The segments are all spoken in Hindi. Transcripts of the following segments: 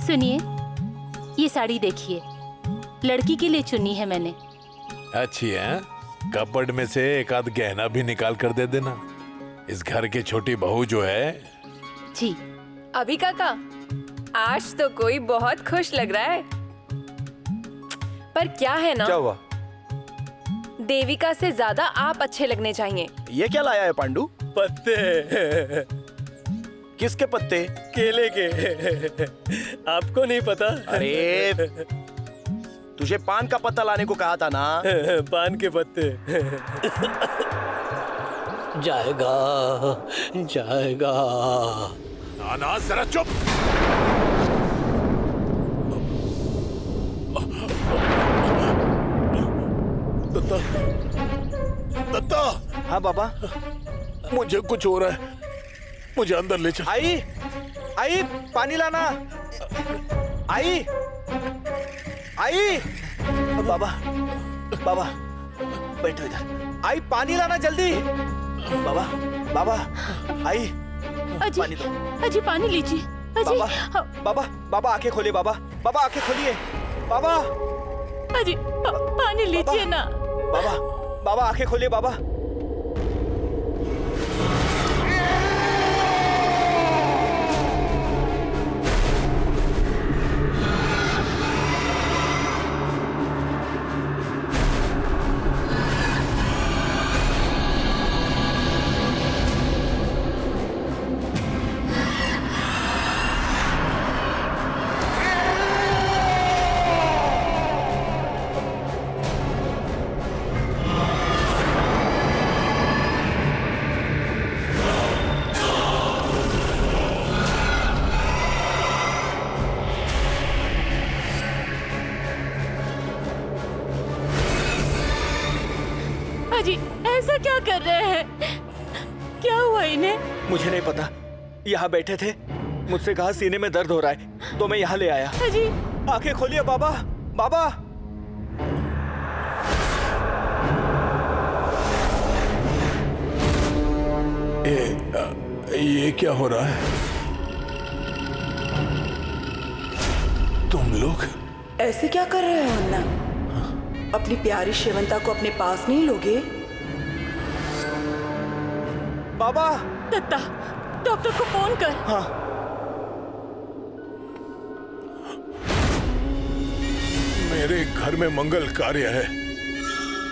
सुनिए, ये साड़ी देखिए, लड़की के लिए चुनी है मैंने। अच्छी है। कपड़ में से एक आध गहना भी निकाल कर दे देना। इस घर की छोटी बहू जो है। जी। अभी काका, आज तो कोई बहुत खुश लग रहा है। पर क्या है ना, क्या हुआ? देविका से ज्यादा आप अच्छे लगने चाहिए। ये क्या लाया है पांडु? पत्ते। किसके पत्ते? केले के। आपको नहीं पता? अरे तुझे पान का पत्ता लाने को कहा था ना। पान के पत्ते। जाएगा जाएगा। ना जरा चुप। दत्ता, दत्ता। हाँ बाबा। मुझे कुछ हो रहा है, मुझे अंदर ले चल। आई, आई पानी लाना। आई, आई। बाबा, बाबा बैठो इधर। आई पानी लाना जल्दी। बाबा, बाबा, आई अजी, पानी दो। अजी पानी लीजिए। अजी, बाबा, बाबा, बाबा आंखें खोलिए। बाबा, बाबा आंखें खोलिए। बाबा, अजी पानी लीजिए ना। बाबा, बाबा आंखें खोलिए। बाबा, अजी ऐसा क्या कर रहे हैं? क्या हुआ इन्हें? मुझे नहीं पता। यहाँ बैठे थे, मुझसे कहा सीने में दर्द हो रहा है, तो मैं यहाँ ले आया। अजी आंखें खोलिए बाबा, बाबा। ये क्या हो रहा है? तुम लोग ऐसे क्या कर रहे हो अन्ना? अपनी प्यारी शेवंता को अपने पास नहीं लोगे? बाबा। दत्ता, डॉक्टर को फोन कर। हाँ। मेरे घर में मंगल कार्य है।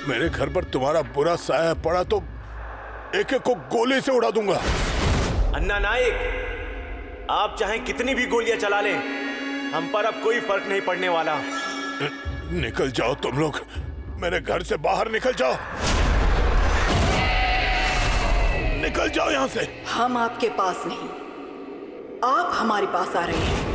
मेरे घर पर तुम्हारा बुरा साया पड़ा तो एक एक को गोली से उड़ा दूंगा। अन्ना नायक, आप चाहे कितनी भी गोलियां चला लें, हम पर अब कोई फर्क नहीं पड़ने वाला। निकल जाओ तुम लोग, मेरे घर से बाहर निकल जाओ। निकल जाओ यहाँ से। हम आपके पास नहीं, आप हमारे पास आ रहे हैं।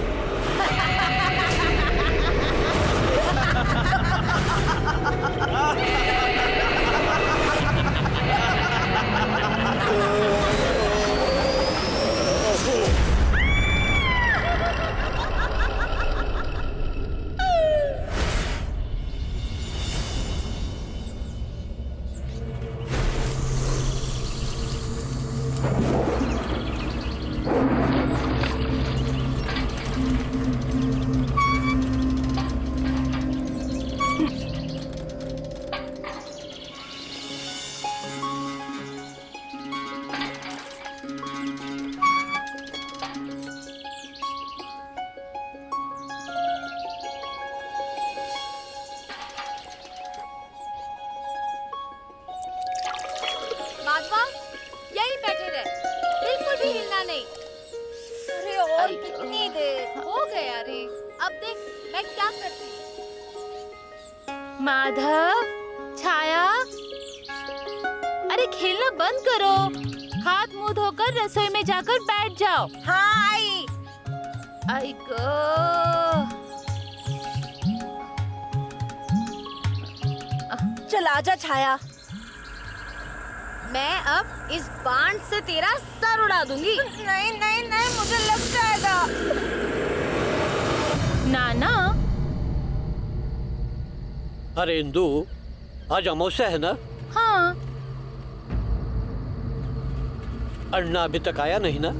माधवा, यही बैठे रहे, बिल्कुल भी हिलना नहीं। अरे और कितनी देर हो गया रे। अब देख मैं क्या करती हूँ। माधव, छाया, अरे खेलना बंद करो। हाथ मुंह धोकर रसोई में जाकर बैठ जाओ। हाँ आई। आई गो। चल आजा छाया, मैं अब इस बाण से तेरा सर उड़ा दूंगी। नहीं नहीं नहीं, मुझे लग जाएगा। नाना। अरे इंदु, आज अमावस्या है ना? हाँ। अन्ना अभी तक आया नहीं ना?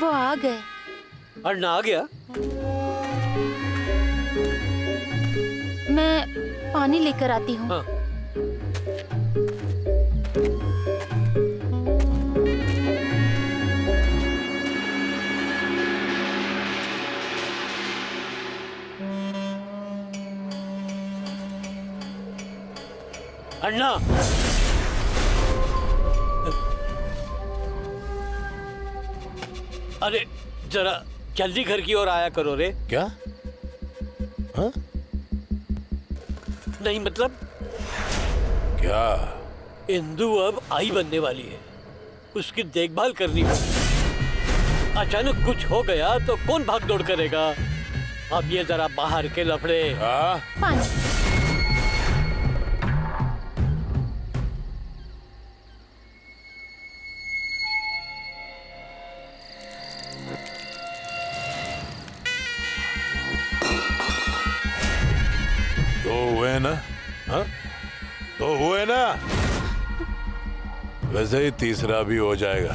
वो आ गए। अन्ना आ गया? मैं पानी लेकर आती हूँ। हाँ। अन्ना, अरे जरा जल्दी घर की ओर आया करो रे। क्या? हाँ? नहीं मतलब क्या? इंदु अब आई बनने वाली है, उसकी देखभाल करनी होगी। अचानक कुछ हो गया तो कौन भाग दौड़ करेगा? अब ये जरा बाहर के लफड़े। हाँ? पानी। तो हुए ना? हाँ? तो हुए ना? वैसे ही तीसरा भी हो जाएगा।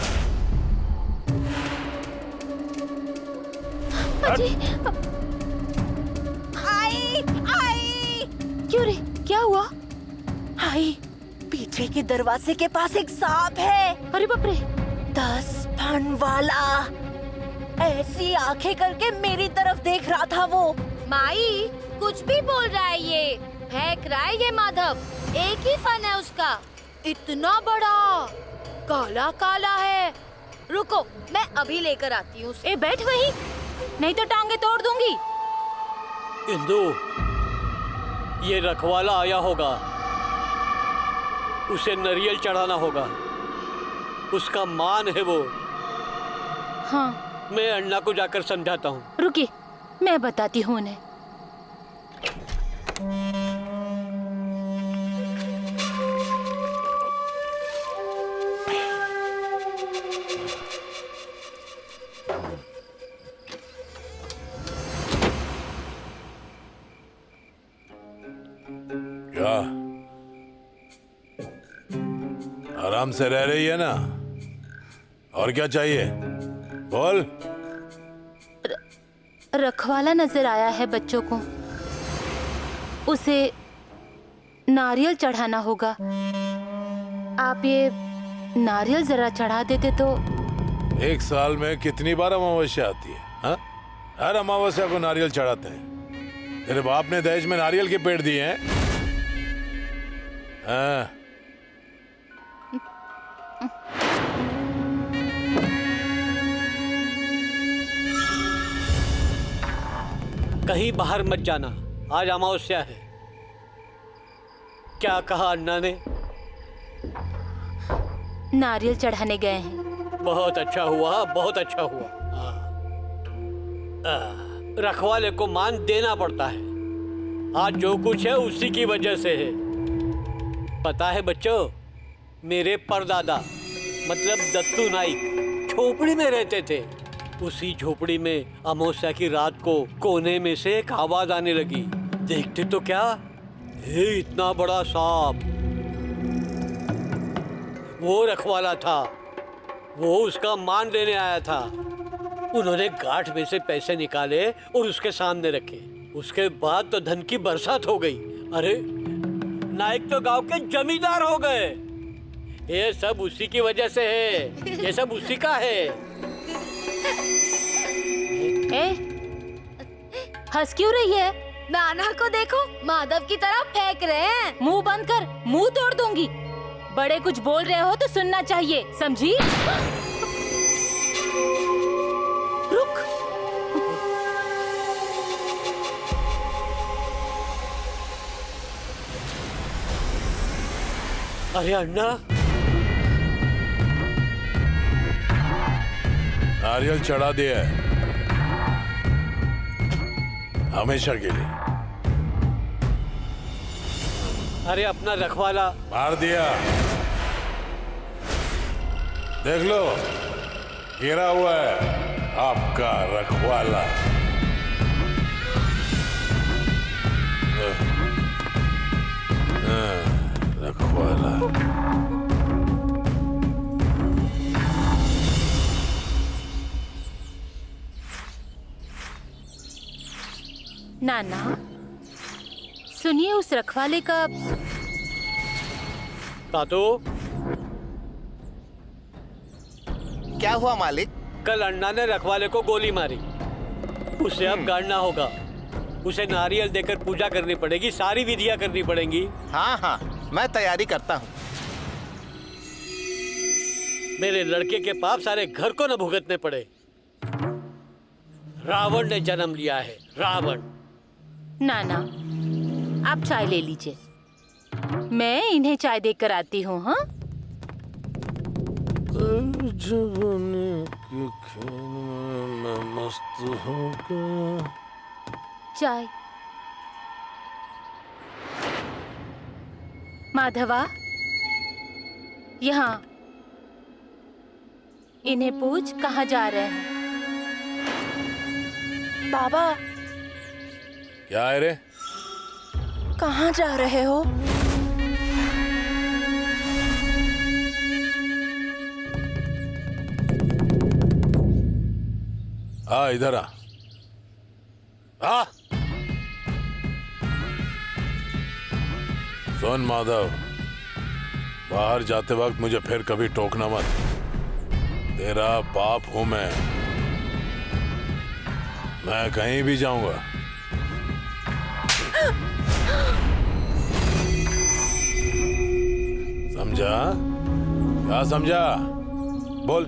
आई आई क्यों रे, क्या हुआ? आई, पीछे के दरवाजे के पास एक सांप है। अरे बाप रे। 10 फन वाला ऐसी आंखें करके मेरी तरफ देख रहा था वो। माई कुछ भी बोल रहा है ये, फेंक रहा है ये माधव। एक ही फन है उसका, इतना बड़ा काला काला है। रुको मैं अभी लेकर आती हूँ। ए बैठ वहीं, नहीं तो टांगे तोड़ दूंगी। इंदु, ये रखवाला आया होगा, उसे नारियल चढ़ाना होगा, उसका मान है वो। हाँ मैं अन्ना को जाकर समझाता हूँ। रुकिए, मैं बताती हूँ उन्हें। क्या? आराम से रह रही है ना? और क्या चाहिए? बोल। रखवाला नजर आया है बच्चों को, उसे नारियल चढ़ाना होगा। आप ये नारियल जरा चढ़ा देते तो। एक साल में कितनी बार अमावस्या आती है? हाँ? हर अमावस्या को नारियल चढ़ाते हैं। तेरे बाप ने दहेज में नारियल के पेड़ दिए हैं? हाँ। कहीं बाहर मत जाना, आज अमावस्या है। क्या कहा अन्ना ने? नारियल चढ़ाने गए हैं। बहुत अच्छा हुआ, बहुत अच्छा हुआ। रखवाले को मान देना पड़ता है। आज जो कुछ है उसी की वजह से है। पता है बच्चों, मेरे परदादा मतलब दत्तू नाइक झोपड़ी में रहते थे। उसी झोपड़ी में अमावस्या की रात को कोने में से एक आवाज आने लगी। देखते तो क्या, हे इतना बड़ा सांप। वो रखवाला था, वो उसका मान लेने आया था। उन्होंने गांठ में से पैसे निकाले और उसके सामने रखे। उसके बाद तो धन की बरसात हो गई। अरे नाइक तो गांव के जमींदार हो गए। ये सब उसी की वजह से है, ये सब उसी का है। ए, हंस क्यों रही है? नाना को देखो, माधव की तरह फेंक रहे हैं। मुंह बंद कर, मुंह तोड़ दूंगी। बड़े कुछ बोल रहे हो तो सुनना चाहिए, समझी? रुक। अरे अन्ना, नारियल चढ़ा दिया है हमेशा के लिए। अरे अपना रखवाला मार दिया, देख लो, गिरा हुआ है आपका रखवाला। रखवाला। नाना, सुनिए उस रखवाले का। तातो, क्या हुआ मालिक? कल अन्ना ने रखवाले को गोली मारी। उसे अब गाड़ना होगा। उसे नारियल देकर पूजा करनी पड़ेगी, सारी विधियां करनी पड़ेंगी। हाँ हाँ, मैं तैयारी करता हूँ। मेरे लड़के के पाप सारे घर को न भुगतने पड़े। रावण ने जन्म लिया है, रावण। नाना, आप चाय ले लीजिए, मैं इन्हें चाय देकर आती हूँ। हाँ, जवानी के खेल में मैं मस्त हो गया। चाय। माधवा, यहाँ इन्हें पूछ कहाँ जा रहे हैं। बाबा, क्या है रे? कहाँ जा रहे हो? आ इधर आ। सुन माधव, बाहर जाते वक्त मुझे फिर कभी टोकना मत। तेरा बाप हूं मैं कहीं भी जाऊंगा। समझा? क्या समझा? बोल।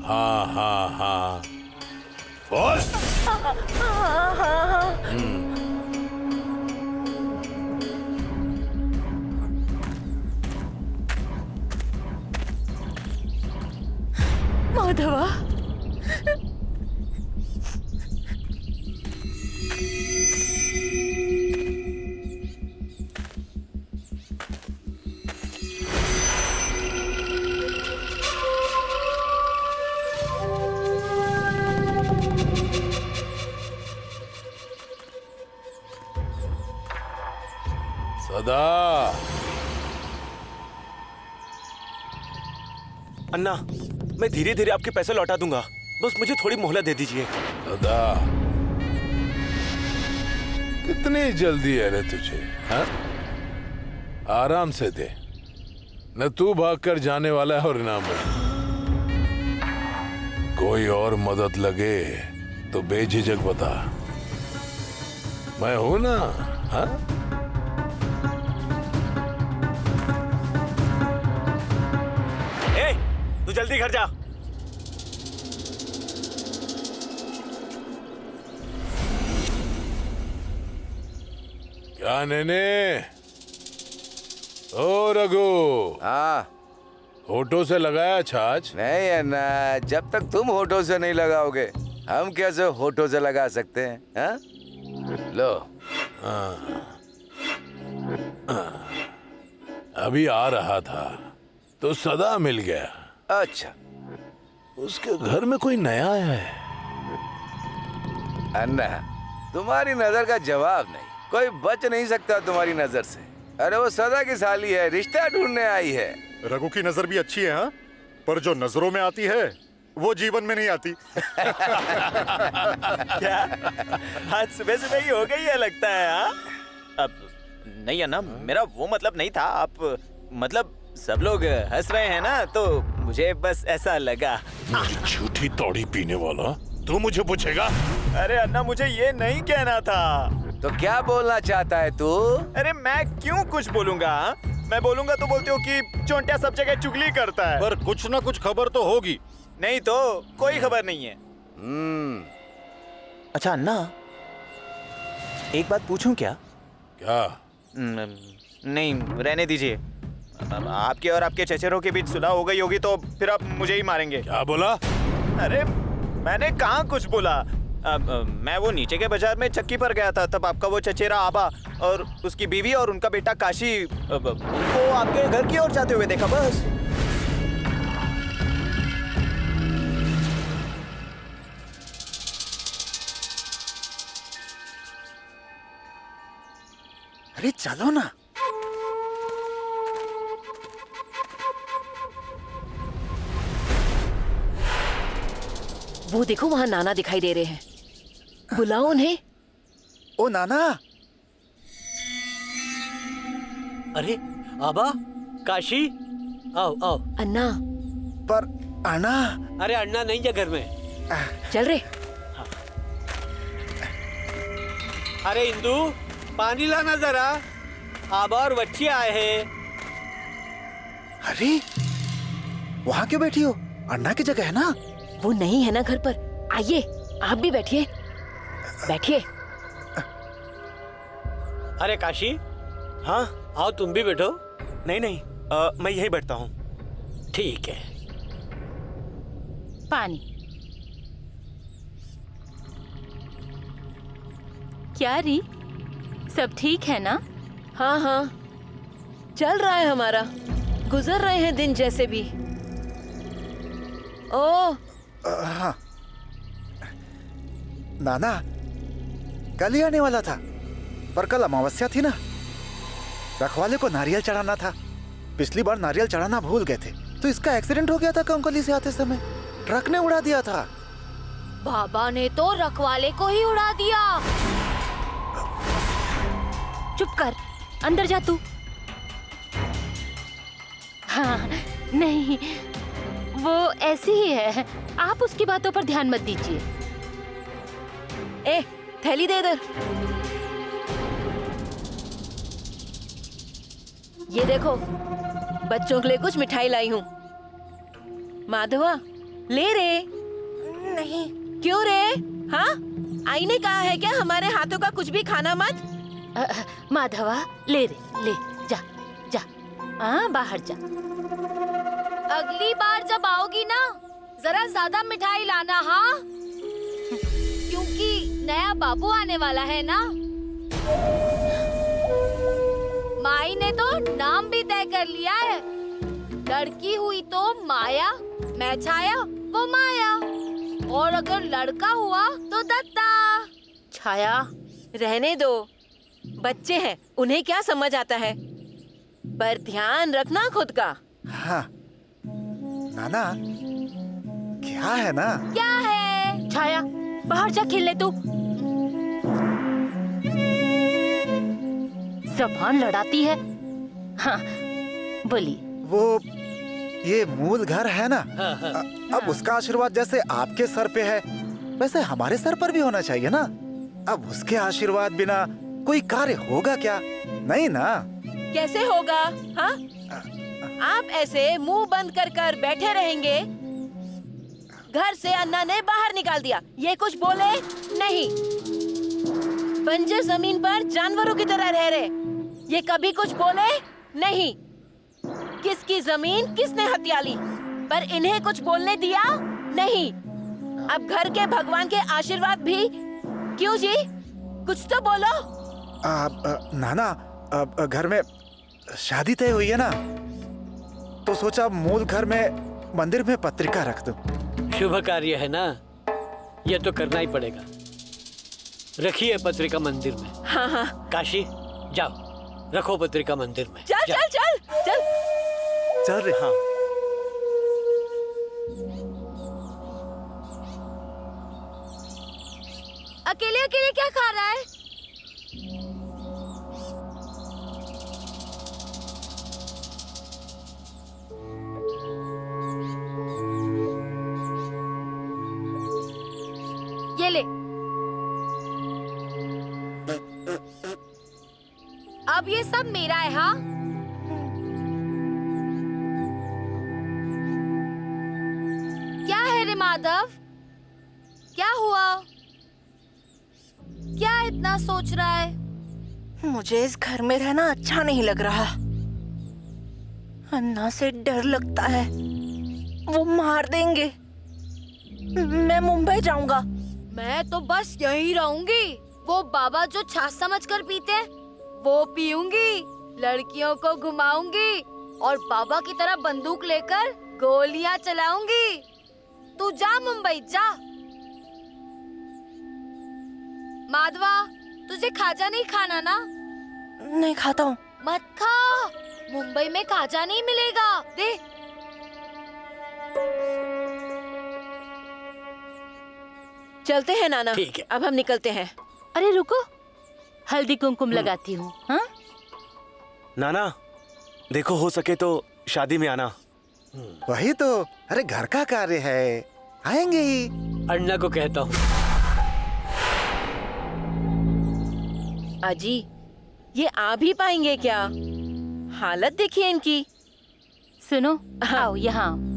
हाँ हाँ हाँ बोल। माधवा, सदा। अन्ना, मैं धीरे धीरे आपके पैसे लौटा दूंगा, बस मुझे थोड़ी मोहलत दे दीजिए। सदा, कितनी जल्दी है रे तुझे? हाँ? आराम से दे, न तू भागकर जाने वाला है और ना मैं। कोई और मदद लगे तो बेझिझक बता, मैं हूं ना। हाँ? तू जल्दी घर जा। क्या नेने? ओ रघु, हाँ, होठों से लगाया छाछ? नहीं है ना, जब तक तुम होठों से नहीं लगाओगे हम कैसे होठों से लगा सकते हैं? हाँ? लो। अभी आ रहा था तो सदा मिल गया। अच्छा, उसके घर में कोई नया आया है? अन्ना, तुम्हारी नजर का जवाब नहीं, कोई बच नहीं सकता तुम्हारी नजर से। अरे वो सदा की साली है, रिश्ता ढूंढने आई है। रघु की नजर भी अच्छी है, हाँ? पर जो नजरों में आती है वो जीवन में नहीं आती। क्या आज सुबह सुबह ही हो गई है लगता है? हाँ, अब नहीं है ना, मेरा वो मतलब नहीं था। आप मतलब सब लोग हंस रहे हैं ना, तो मुझे बस ऐसा लगा। झूठी तौड़ी पीने वाला, तू मुझे पूछेगा? अरे अन्ना, मुझे ये नहीं कहना था। तो क्या बोलना चाहता है तू? अरे मैं क्यों कुछ बोलूंगा? मैं बोलूंगा तो बोलते हो कि चोंटिया सब जगह चुगली करता है। पर कुछ ना कुछ खबर तो होगी। नहीं तो कोई खबर नहीं है। अच्छा अन्ना, एक बात पूछूं क्या? क्या? नहीं, रहने दीजिए। आपके और आपके चचेरों के बीच सुलह हो गई होगी तो फिर आप मुझे ही मारेंगे। क्या बोला? अरे मैंने कहाँ कुछ बोला। मैं वो नीचे के बाजार में चक्की पर गया था, तब आपका वो चचेरा आबा और उसकी बीवी और उनका बेटा काशी वो आपके घर की ओर जाते हुए देखा, बस। अरे चलो ना। वो देखो वहाँ नाना दिखाई दे रहे हैं, बुलाओ उन्हें। ओ नाना। अरे आबा, काशी, आओ आओ। अन्ना, पर अन्ना। अरे अन्ना नहीं है घर में। चल रे। अरे इंदू, पानी लाना जरा, आबा और बच्चे आए हैं। अरे वहाँ क्यों बैठी हो? अन्ना की जगह है ना। वो नहीं है ना घर पर। आइए, आप भी बैठिए, बैठिए। अरे काशी, हाँ? आओ तुम भी बैठो। नहीं नहीं, मैं यहीं बैठता हूँ। ठीक है। पानी। क्या री, सब ठीक है ना? हाँ हाँ, चल रहा है हमारा, गुजर रहे हैं दिन जैसे भी। ओ हाँ नाना, कल ही आने वाला था, पर कल अमावस्या थी ना। रखवाले को नारियल चढ़ाना था। पिछली बार नारियल चढ़ाना भूल गए थे, तो इसका एक्सीडेंट हो गया था कंकोली से आते समय। ट्रक ने उड़ा दिया था। बाबा ने तो रखवाले को ही उड़ा दिया। चुप कर, अंदर जा तू। हाँ, नहीं, वो ऐसी ही है, आप उसकी बातों पर ध्यान मत दीजिए। ए, थैली दे इधर। ये देखो, बच्चों के लिए कुछ मिठाई लाई हूँ। माधवा, ले रे। नहीं। क्यों रे? हाँ, आई ने कहा है क्या हमारे हाथों का कुछ भी खाना मत? माधवा, ले रे, ले जा जा। हाँ, बाहर जा। अगली बार जब आओगी ना, जरा ज्यादा मिठाई लाना, हाँ? क्योंकि नया बाबू आने वाला है ना। माई ने तो नाम भी तय कर लिया है। लड़की हुई तो माया, मैं छाया, वो माया, और अगर लड़का हुआ तो दत्ता। छाया, रहने दो, बच्चे हैं, उन्हें क्या समझ आता है। पर ध्यान रखना खुद का। हाँ नाना, क्या है ना? क्या है? छाया, बाहर जा खेल ले तू। ज़बान लड़ाती है। हाँ, बोलिए। वो ये मूल घर है ना, अब उसका आशीर्वाद जैसे आपके सर पे है, वैसे हमारे सर पर भी होना चाहिए ना। अब उसके आशीर्वाद बिना कोई कार्य होगा क्या? नहीं ना। कैसे होगा? हाँ, आप ऐसे मुंह बंद कर कर बैठे रहेंगे? घर से अन्ना ने बाहर निकाल दिया, ये कुछ बोले नहीं। बंजर जमीन पर जानवरों की तरह रह रहे, ये कभी कुछ बोले नहीं। किसकी जमीन किसने हत्या ली, पर इन्हें कुछ बोलने दिया नहीं। अब घर के भगवान के आशीर्वाद भी क्यों जी? कुछ तो बोलो। नाना, अब घर में शादी तय हुई है ना, तो सोचा मूल घर में मंदिर में पत्रिका रख दूं। शुभ कार्य है ना, ये तो करना ही पड़ेगा। रखिए पत्रिका मंदिर में। हाँ हाँ, काशी, जाओ, रखो पत्रिका मंदिर में। चल जाओ। चल चल चल। चल रे। हाँ, अकेले अकेले क्या खा रहा है? ये ले। अब ये सब मेरा है, हाँ? क्या है रे माधव? क्या हुआ? क्या इतना सोच रहा है? मुझे इस घर में रहना अच्छा नहीं लग रहा। अन्ना से डर लगता है, वो मार देंगे। मैं मुंबई जाऊंगा। मैं तो बस यहीं रहूंगी। वो बाबा जो छाछ समझकर पीते हैं, वो पीऊंगी, लड़कियों को घुमाऊंगी और बाबा की तरह बंदूक लेकर गोलियां चलाऊंगी। तू जा मुंबई जा। माधवा, तुझे खाजा नहीं खाना ना? नहीं खाता हूँ। मत खा, मुंबई में खाजा नहीं मिलेगा। दे। चलते हैं नाना। ठीक है। अब हम निकलते हैं। अरे रुको, हल्दी कुमकुम लगाती हूँ। हाँ, नाना देखो, हो सके तो शादी में आना। वही तो, अरे घर का कार्य है, आएंगे ही। अन्ना को कहता हूँ। अजी, ये आ भी पाएंगे क्या? हालत देखिए इनकी। सुनो, आओ यहाँ आओ।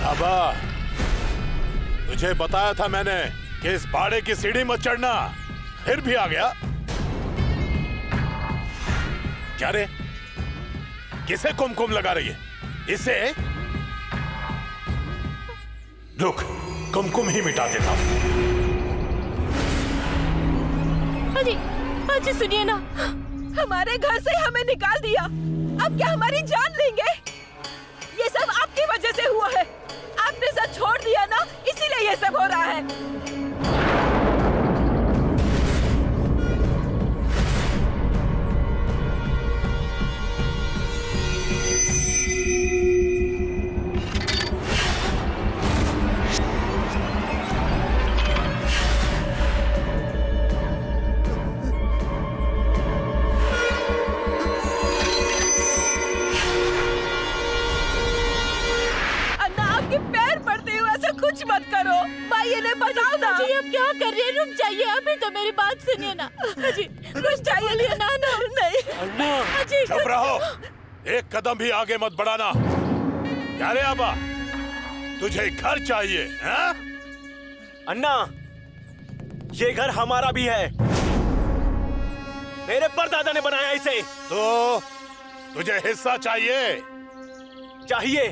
आबा, तुझे बताया था मैंने कि इस बाड़े की सीढ़ी मत चढ़ना, फिर भी आ गया। क्या रे, किसे कुमकुम लगा रही है? इसे रुक, कुमकुम ही मिटा देता हूं। अजी, अजी सुनिए ना। हमारे घर से हमें निकाल दिया, अब क्या हमारी जान लेंगे? ये सब आपकी वजह से हुआ है। आपने सब छोड़ दिया ना, इसीलिए ये सब हो रहा है। कुछ मत करो, भाई इन्हें बचाओ ना। अजी, अब क्या कर रहे हैं? रुक जाइए, अभी तो मेरी बात सुनिए ना। अजी, कुछ चाहिए ना। नहीं अजी, चुप रहो, एक कदम भी आगे मत बढ़ाना। क्या रे आबा, तुझे घर चाहिए? हैं? अन्ना, ये घर हमारा भी है, मेरे परदादा ने बनाया इसे। तो तुझे हिस्सा चाहिए? चाहिए,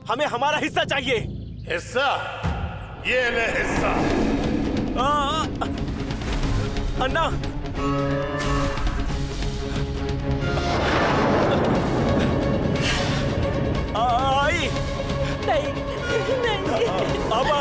हमें हमारा हिस्सा चाहिए। हिस्सा? ये ले हिस्सा। अन्ना, आई नहीं, नहीं। आबा,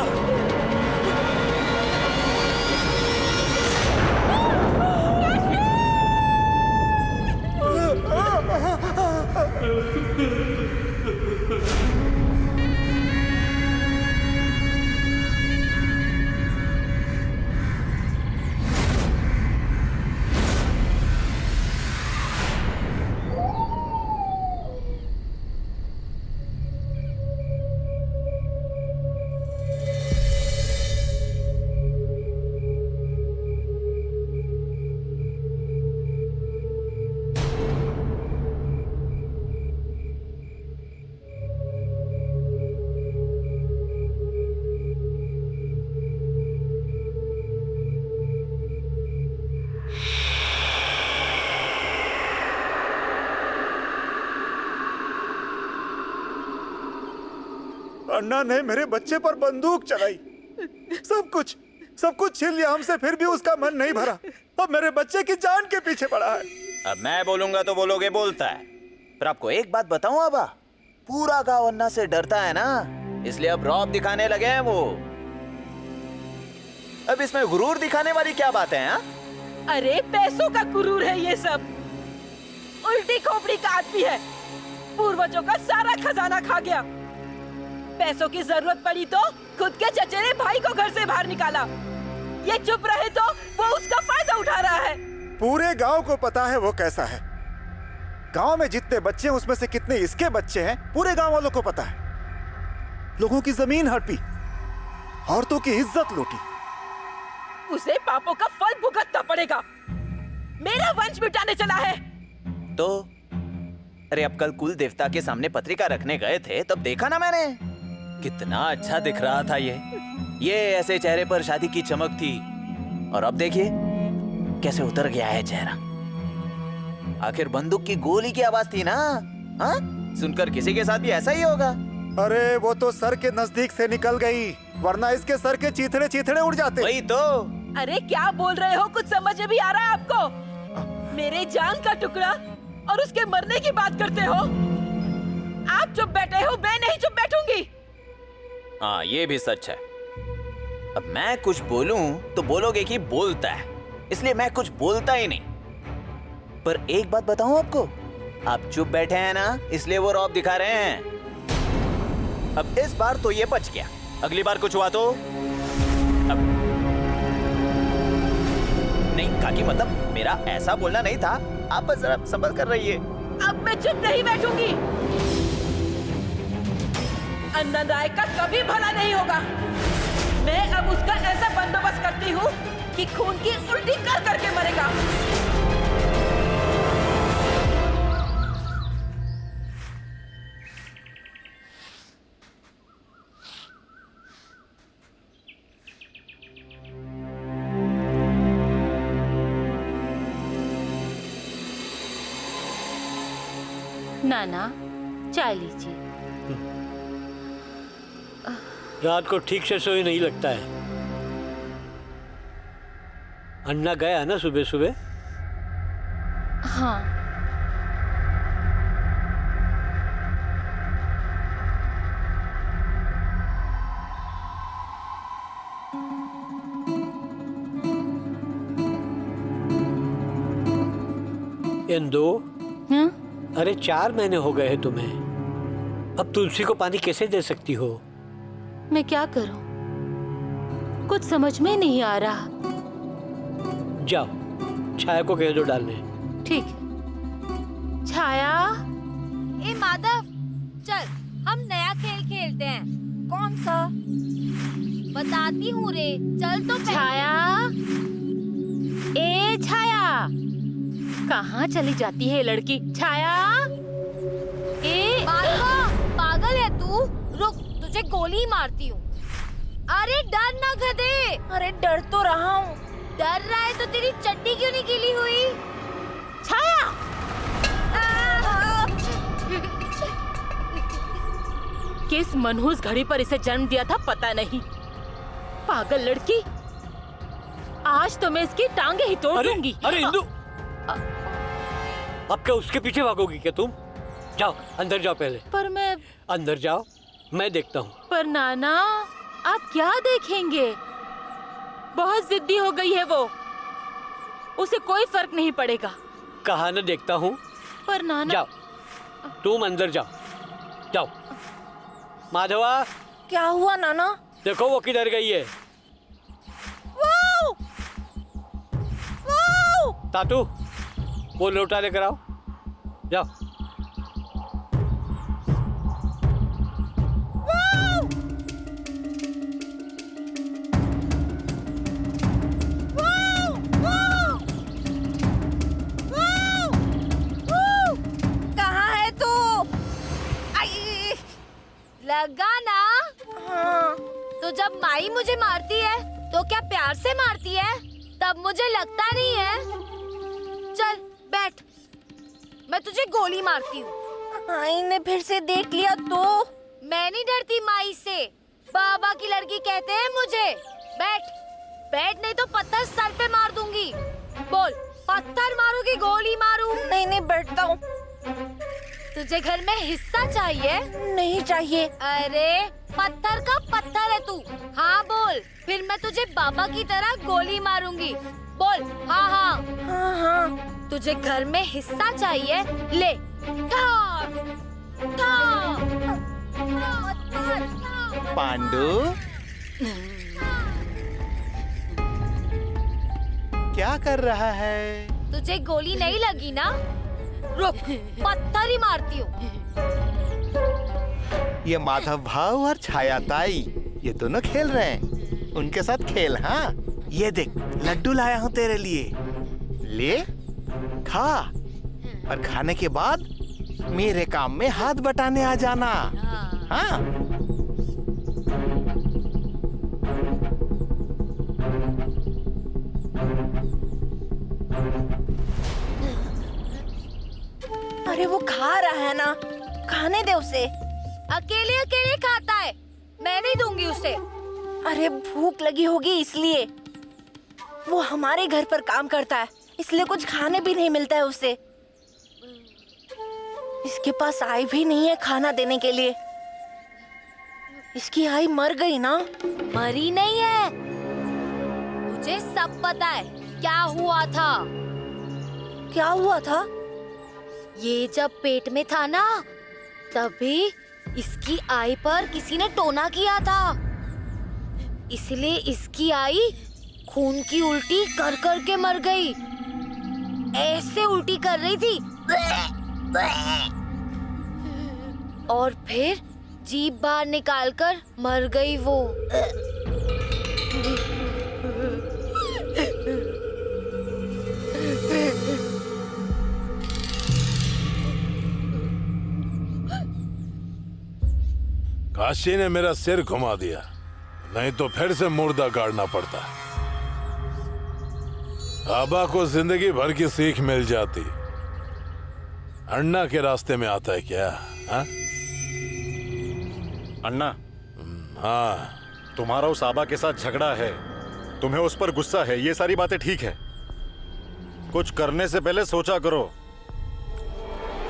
अन्ना ने मेरे बच्चे पर बंदूक चलाई, सब कुछ छीन लिया हमसे, फिर भी उसका मन नहीं भरा। अब मेरे बच्चे की जान के पीछे पड़ा है। अब मैं बोलूंगा तो बोलोगे बोलता है, पर आपको एक बात बताऊं आबा, पूरा गांव अन्ना से डरता है ना, इसलिए अब रौब दिखाने लगे हैं वो। अब इसमें गुरूर दिखाने वाली क्या बात है? अरे पैसों का गुरूर है ये सब, उल्टी खोपड़ी का आदमी है, पूर्वजों का सारा खजाना खा गया। पैसों की जरूरत पड़ी तो खुद के चचेरे भाई को घर से बाहर निकाला। ये चुप रहे तो वो उसका फायदा उठा रहा है। पूरे गांव को पता है वो कैसा है। गांव में जितने बच्चे हैं उसमें से कितने इसके बच्चे हैं पूरे गांव वालों को पता है। लोगों की जमीन हड़पी, औरतों की इज्जत लूटी। उसे पापों का फल भुगतना पड़ेगा। मेरा वंश मिटाने चला है। तो अरे अब कल कुल देवता के सामने पत्रिका रखने गए थे, तब देखा ना मैंने, कितना अच्छा दिख रहा था ये ऐसे चेहरे पर शादी की चमक थी, और अब देखिए कैसे उतर गया है चेहरा। आखिर बंदूक की गोली की आवाज थी ना। हाँ, सुनकर किसी के साथ भी ऐसा ही होगा। अरे वो तो सर के नजदीक से निकल गई, वरना इसके सर के चीथड़े चीथड़े उड़ जाते। वही तो। अरे क्या बोल रहे हो? कुछ समझ में भी आ रहा है आपको? मेरे जान का टुकड़ा और उसके मरने की बात करते हो। आप चुप बैठे हो, मैं नहीं चुप बैठूंगी। हाँ, ये भी सच है। अब मैं कुछ बोलूं तो बोलोगे कि बोलता है, इसलिए मैं कुछ बोलता ही नहीं। पर एक बात बताऊं आपको, आप चुप बैठे हैं ना, इसलिए वो रौब दिखा रहे हैं। अब इस बार तो ये बच गया, अगली बार कुछ हुआ तो अब नहीं काकी, मतलब मेरा ऐसा बोलना नहीं था, आप बस जरा संभल कर रहिए। अब मैं चुप नहीं बैठूंगी। अन्ना राय का कभी भला नहीं होगा। मैं अब उसका ऐसा बंदोबस्त करती हूँ कि खून की उल्टी कर करके मरेगा। नाना, चाय लीजिए। रात को ठीक से सोई नहीं लगता है। अन्ना गया ना सुबह सुबह? हाँ। इंदो, अरे 4 महीने हो गए हैं तुम्हें, अब तुलसी को पानी कैसे दे सकती हो? मैं क्या करूं? कुछ समझ में नहीं आ रहा। जाओ, छाया को कह दो डालने। ठीक है। छाया। ए माधव, चल हम नया खेल खेलते हैं। कौन सा? बताती हूँ रे, चल तो। छाया, ए छाया, कहाँ चली जाती है लड़की? छाया, ए पागल है तू? रुक, तुझे गोली मारती हूँ। अरे डर ना गधे। अरे डर तो रहा हूँ। डर रहा है तो तेरी चड्डी क्यों नहीं गीली हुई? छाया! किस मनहूस घड़ी पर इसे जन्म दिया था पता नहीं। पागल लड़की, आज तो मैं इसकी टांगे ही तोड़ दूंगी। अरे इंदु, अब क्या उसके पीछे भागोगी क्या तुम? जाओ अंदर जाओ पहले। पर मैं अंदर जाओ, मैं देखता हूँ। पर नाना, आप क्या देखेंगे? बहुत जिद्दी हो गई है वो, उसे कोई फर्क नहीं पड़ेगा। कहा न देखता हूँ। पर नाना, जाओ तुम अंदर जाओ, जाओ। माधवा, क्या हुआ नाना? देखो वो किधर गई है। तातू, वो लोटा लेकर आओ, जाओ। कहाँ है तू? लगा ना? हाँ। तो जब माई मुझे मारती है तो क्या प्यार से मारती है? तब मुझे लगता नहीं है। चल बैठ, मैं तुझे गोली मारती हूँ। माई ने फिर से देख लिया तो? मैं नहीं डरती माई से, बाबा की लड़की कहते हैं मुझे। बैठ, बैठ नहीं तो पत्थर सर पे मार दूंगी। बोल, पत्थर मारू की गोली मारू? नहीं नहीं, बैठता हूँ। तुझे घर में हिस्सा चाहिए? नहीं चाहिए। अरे पत्थर का पत्थर है तू। हाँ बोल, फिर मैं तुझे बाबा की तरह गोली मारूंगी। बोल हाँ हाँ। हाँ हाँ। तुझे घर में हिस्सा चाहिए? ले, पांडु, क्या कर रहा है? तुझे गोली नहीं लगी ना? रुक, पत्थर ही मारती हूँ। ये माधव भाव और छाया ताई, ये दोनों खेल रहे हैं। उनके साथ खेल। हाँ, ये देख, लड्डू लाया हूँ तेरे लिए। ले, खा, और खाने के बाद मेरे काम में हाथ बटाने आ जाना। हाँ। अरे वो खा रहा है ना, खाने दे उसे। अकेले अकेले खाता है, मैं नहीं दूंगी उसे। अरे भूख लगी होगी इसलिए। वो हमारे घर पर काम करता है, इसलिए कुछ खाने भी नहीं मिलता है उसे। इसके पास आई भी नहीं है खाना देने के लिए। इसकी आई मर गई ना? मरी नहीं है, मुझे सब पता है क्या हुआ था। क्या हुआ था? ये जब पेट में था ना, तभी इसकी आई पर किसी ने टोना किया था, इसलिए इसकी आई खून की उल्टी कर कर के मर गई। ऐसे उल्टी कर रही थी और फिर जीभ बाहर निकालकर मर गई वो। काशी ने मेरा सिर घुमा दिया, नहीं तो फिर से मुर्दा गाड़ना पड़ता। आबा को जिंदगी भर की सीख मिल जाती। अन्ना के रास्ते में आता है क्या? हाँ? अन्ना, हाँ, तुम्हारा उस आबा के साथ झगड़ा है, तुम्हें उस पर गुस्सा है, ये सारी बातें ठीक है। कुछ करने से पहले सोचा करो,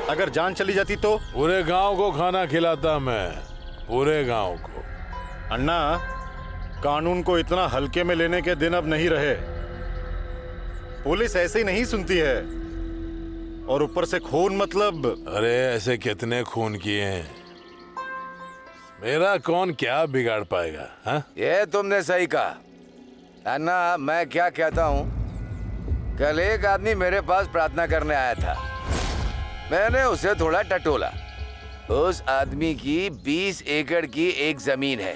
अगर जान चली जाती तो? पूरे गांव को खाना खिलाता मैं, पूरे गांव को। अन्ना, कानून को इतना हल्के में लेने के दिन अब नहीं रहे। पुलिस ऐसे ही नहीं सुनती है, और ऊपर से खून मतलब। अरे ऐसे कितने खून किए हैं, मेरा कौन क्या बिगाड़ पाएगा? हाँ? ये तुमने सही कहा। अन्ना, मैं क्या कहता हूँ, कल एक आदमी मेरे पास प्रार्थना करने आया था। मैंने उसे थोड़ा टटोला। उस आदमी की 20 एकड़ की एक जमीन है।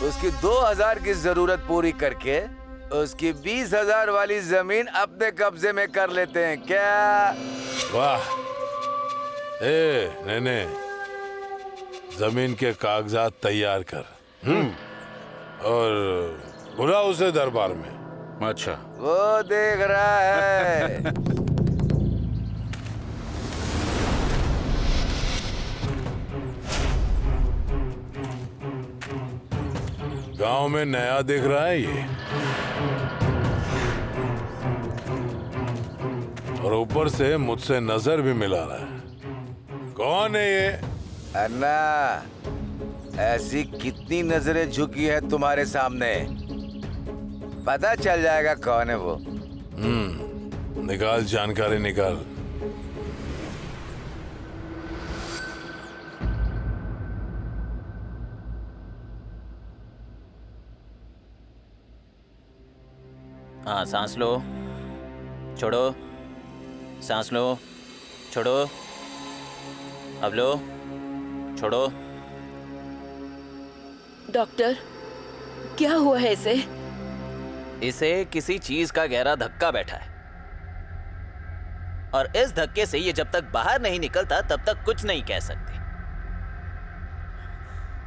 उसकी 2000 की जरूरत पूरी करके उसकी 20,000 वाली जमीन अपने कब्जे में कर लेते हैं क्या? वाह! नेने, जमीन के कागजात तैयार कर और बुला उसे दरबार में। अच्छा, वो देख रहा है। गांव में नया दिख रहा है ये, और ऊपर से मुझसे नजर भी मिला रहा है। कौन है ये? अन्ना, ऐसी कितनी नजरें झुकी है तुम्हारे सामने, पता चल जाएगा कौन है वो। निकाल जानकारी निकाल। हाँ, सांस लो, छोड़ो, सांस लो, छोड़ो, अब लो, छोड़ो। डॉक्टर, क्या हुआ है इसे? इसे किसी चीज का गहरा धक्का बैठा है, और इस धक्के से ये जब तक बाहर नहीं निकलता तब तक कुछ नहीं कह सकती।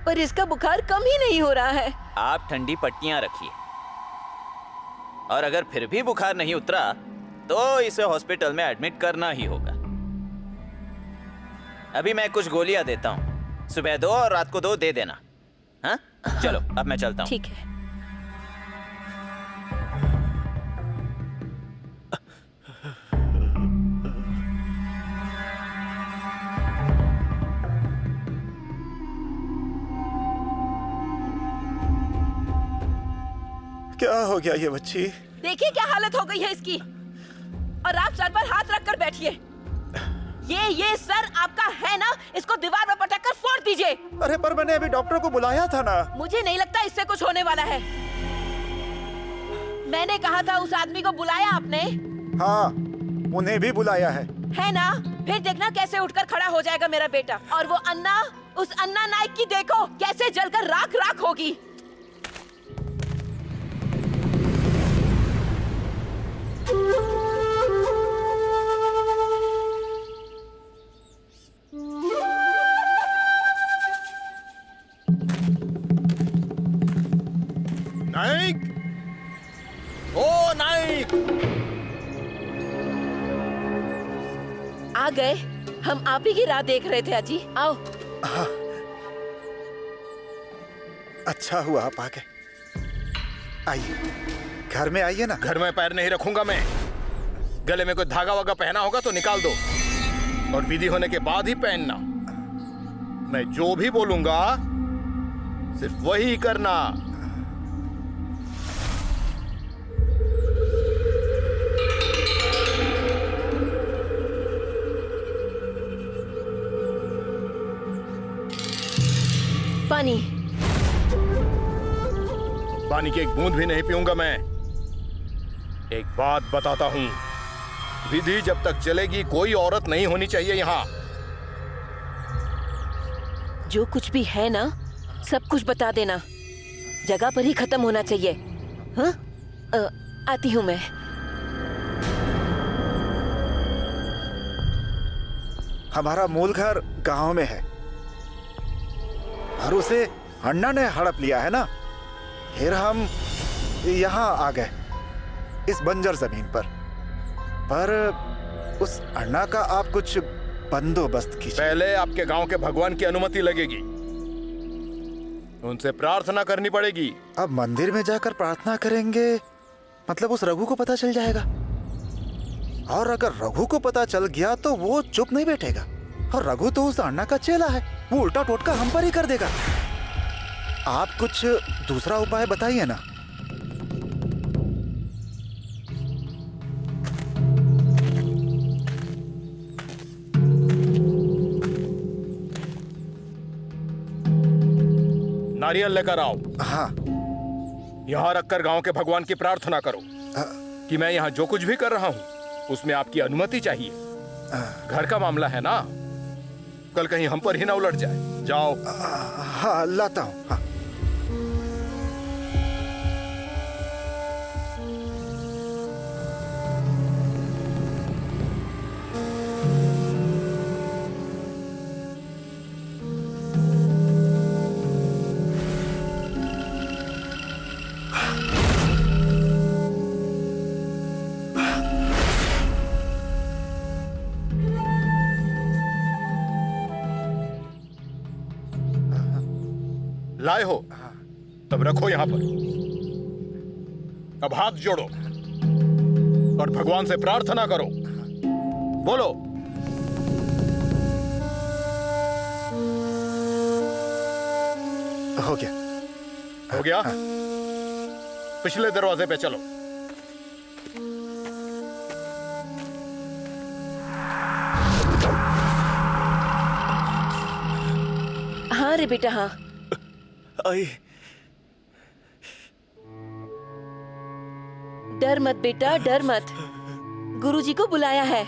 पर इसका बुखार कम ही नहीं हो रहा है। आप ठंडी पट्टियां रखिए, और अगर फिर भी बुखार नहीं उतरा तो इसे हॉस्पिटल में एडमिट करना ही होगा। अभी मैं कुछ गोलियां देता हूं, सुबह 2 और रात को 2 दे देना। हाँ? चलो, अब मैं चलता हूं। ठीक है। क्या हो गया ये बच्ची? देखिए क्या हालत हो गई है इसकी, और आप सर पर हाथ रखकर बैठिए। ये सर आपका है ना, इसको दीवार में पटक कर फोड़ दीजिए। अरे पर मैंने अभी डॉक्टर को बुलाया था ना। मुझे नहीं लगता इससे कुछ होने वाला है। मैंने कहा था उस आदमी को बुलाया आपने? हाँ, उन्हें भी बुलाया है ना? फिर देखना कैसे उठकर खड़ा हो जाएगा मेरा बेटा। और वो अन्ना, उस अन्ना नायक की देखो कैसे जलकर राख राख होगी। नाइक! ओ नाइक! आ गए? हम आप ही की राह देख रहे थे अजी। आओ। अच्छा हुआ आप आ गए। आइए, घर में आइए ना। घर में पैर नहीं रखूंगा मैं। गले में कोई धागा वागा पहना होगा तो निकाल दो। और विधि होने के बाद ही पहनना। मैं जो भी बोलूंगा सिर्फ वही करना। पानी। पानी की एक बूंद भी नहीं पीऊंगा मैं। एक बात बताता हूं, विधि जब तक चलेगी कोई औरत नहीं होनी चाहिए यहाँ। जो कुछ भी है ना, सब कुछ बता देना। जगह पर ही खत्म होना चाहिए। हाँ? आती हूँ मैं। हमारा मूल घर गांव में है और उसे अन्ना ने हड़प लिया है ना। फिर हम यहाँ आ गए इस बंजर जमीन पर उस अन्ना का आप कुछ बंदोबस्त कीजिए। पहले आपके गांव के भगवान की अनुमति लगेगी, उनसे प्रार्थना करनी पड़ेगी। अब मंदिर में जाकर प्रार्थना करेंगे मतलब उस रघु को पता चल जाएगा, और अगर रघु को पता चल गया तो वो चुप नहीं बैठेगा। और रघु तो उस अन्ना का चेला है, वो उल्टा टोटका हम पर ही कर देगा। आप कुछ दूसरा उपाय बताइए ना। नारियल लेकर आओ। हाँ। यहाँ रखकर गांव के भगवान की प्रार्थना करो कि मैं यहाँ जो कुछ भी कर रहा हूँ उसमें आपकी अनुमति चाहिए। घर का मामला है ना, कल कहीं हम पर ही ना उलट जाए। जाओ। हाँ, लाता हूँ। हाँ। लाए हो तब रखो यहां पर। अब हाथ जोड़ो और भगवान से प्रार्थना करो। बोलो। हो गया। हो गया? हाँ। पिछले दरवाजे पे चलो। हाँ रे बेटा, हाँ। आई। डर मत बेटा, डर मत। गुरुजी को बुलाया है,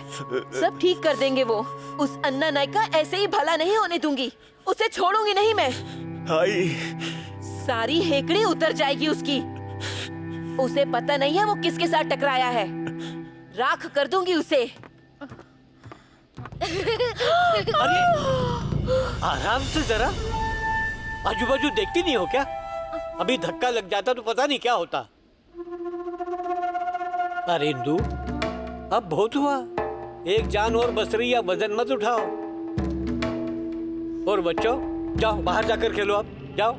सब ठीक कर देंगे वो। उस अन्ना नाई का ऐसे ही भला नहीं होने दूंगी, उसे छोड़ूंगी नहीं मैं। आई। सारी हेकड़ी उतर जाएगी उसकी। उसे पता नहीं है वो किसके साथ टकराया है। राख कर दूंगी उसे। अरे आराम से जरा, आजू बाजू देखती नहीं हो क्या? अभी धक्का लग जाता तो पता नहीं क्या होता। अरे इंदु, अब बहुत हुआ। एक जान और बच रही है, वजन मत उठाओ। और बच्चों, जाओ बाहर जाकर खेलो। अब जाओ।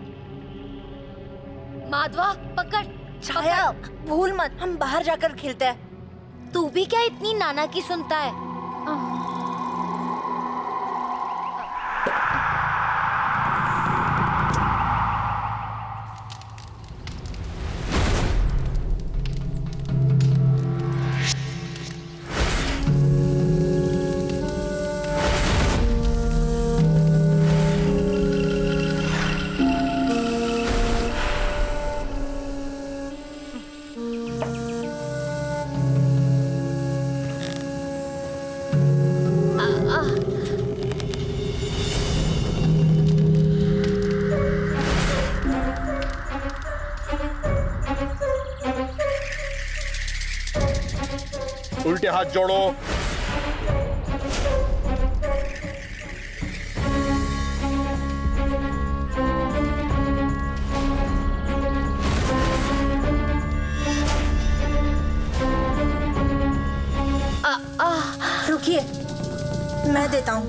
माधवा पकड़। छाया, भूल मत, हम बाहर जाकर खेलते हैं। तू भी क्या इतनी नाना की सुनता है? उल्टे हाथ जोड़ो। रुकिए, मैं देता हूँ।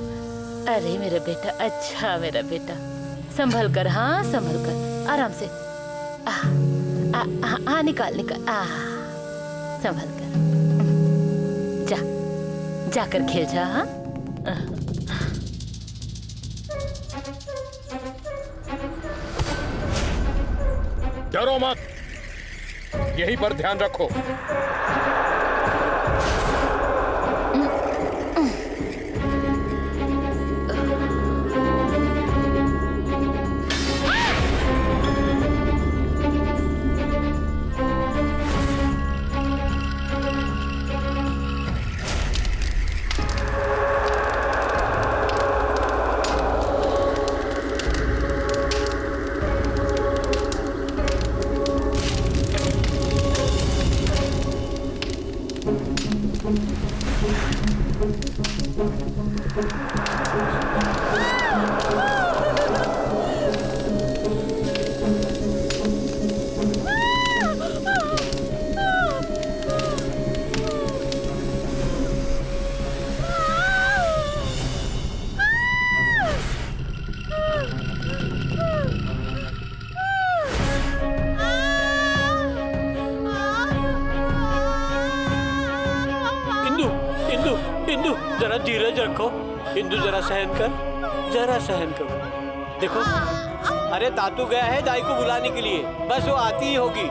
अरे मेरा बेटा, अच्छा मेरा बेटा, संभल कर। हाँ संभल कर, आराम से। हाँ निकाल निकाल। संभल कर। जा, जाकर खेल जा। हाँ डरो मत, यहीं पर ध्यान रखो। इंदु जरा धीरज रखो। इंदु जरा सहन कर, जरा सहन करो। देखो, अरे तातू गया है दाई को बुलाने के लिए, बस वो आती ही होगी।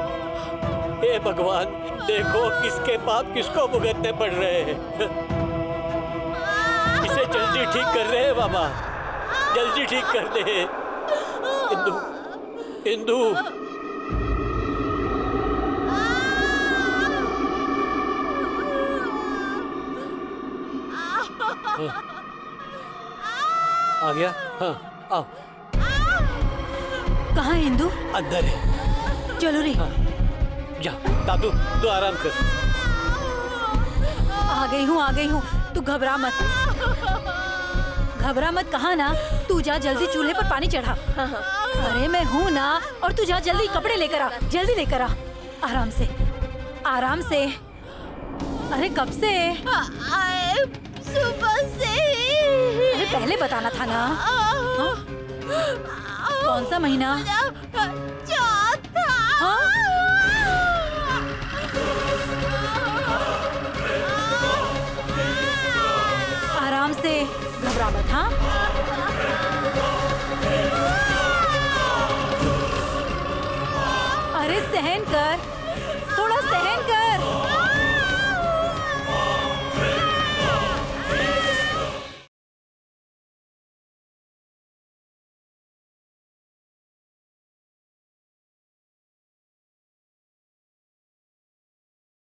हे भगवान, देखो किसके पाप किसको भुगतने पड़ रहे हैं। इसे जल्दी ठीक कर रहे हैं बाबा, जल्दी ठीक कर दे। इंदु, इंदु। आ गया? हाँ, आओ। कहाँ है इंदु? अंदर है। चलो रे। हाँ, जा दादू, तू आराम कर। आ गई हूँ। तू घबरा मत। घबरा मत, कहा ना, तू जा जल्दी चूल्हे पर पानी चढ़ा। अरे मैं हूँ ना, और तू जा जल्दी कपड़े लेकर आ, जल्दी लेकर आ। आराम से, आराम से। अरे कब से? सुबह से। अरे पहले बताना था ना। हाँ? कौन सा महीना? चौथा। हाँ? आराम से, घबरा मत। हाँ? अरे सहन कर, थोड़ा सहन कर।